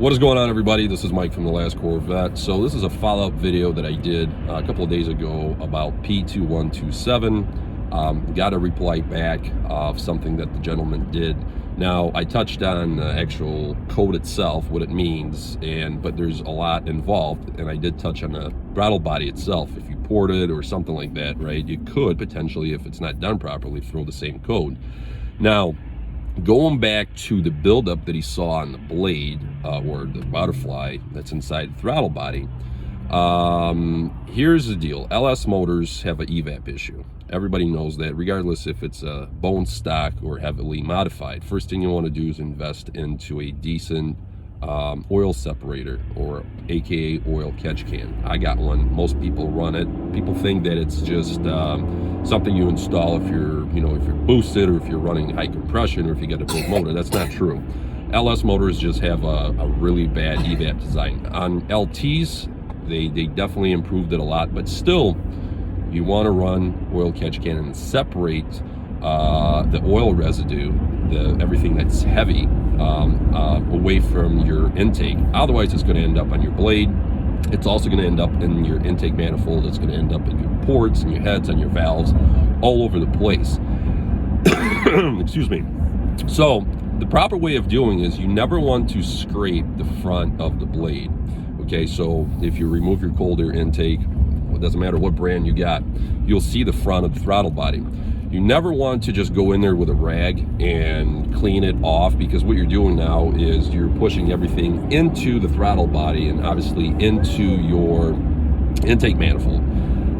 What is going on, everybody? This is Mike from the last Corvette. So this is a follow-up video that I did a couple of days ago about P2127. Got a reply back of something that the gentleman did. Now, I touched on the actual code itself, what it means, but there's a lot involved, and I did touch on the throttle body itself. If you port it or something like that, right, you could potentially, if it's not done properly, throw the same code. Now, going back to the buildup that he saw on the blade or the butterfly that's inside the throttle body, here's the deal. LS motors have an evap issue. Everybody knows that, regardless if it's a bone stock or heavily modified. First thing you want to do is invest into a decent oil separator, or aka oil catch can. I got one. Most people run it. People think that it's just something you install if you're boosted, or if you're running high compression, or if you got a big motor. That's not true. LS motors just have a really bad evap design. On LTs, they definitely improved it a lot, but still, you want to run oil catch can and separate the oil residue, everything that's heavy, away from your intake. Otherwise, it's going to end up on your blade. It's also going to end up in your intake manifold. It's going to end up in your ports and your heads and your valves, all over the place. Excuse me. So the proper way of doing is you never want to scrape the front of the blade. Okay, so if you remove your cold air intake, it doesn't matter what brand you got, you'll see the front of the throttle body. You never want to just go in there with a rag and clean it off, because what you're doing now is you're pushing everything into the throttle body and obviously into your intake manifold.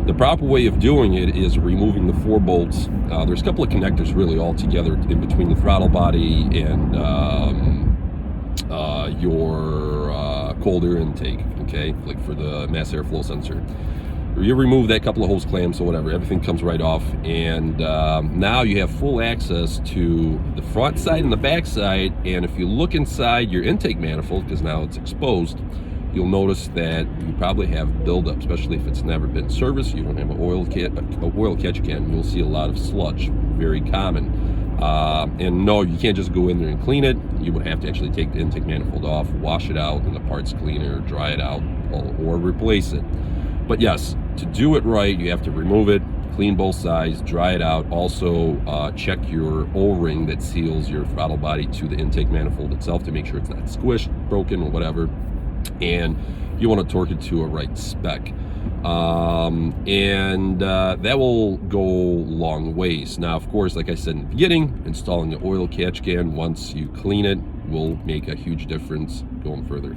The proper way of doing it is removing the 4 bolts. There's a couple of connectors really all together in between the throttle body and your cold air intake, okay, like for the mass airflow sensor. You remove that couple of hose clamps or whatever, everything comes right off, and now you have full access to the front side and the back side. And if you look inside your intake manifold, because now it's exposed, you'll notice that you probably have buildup, especially if it's never been serviced. You don't have an oil catch can. You'll see a lot of sludge, very common. And no, you can't just go in there and clean it. You would have to actually take the intake manifold off, wash it out in the parts cleaner, dry it out, or replace it. But yes, to do it right, you have to remove it, clean both sides, dry it out. Also, check your O-ring that seals your throttle body to the intake manifold itself to make sure it's not squished, broken, or whatever. And you want to torque it to a right spec. That will go long ways. Now, of course, like I said in the beginning, installing the oil catch can once you clean it will make a huge difference going further.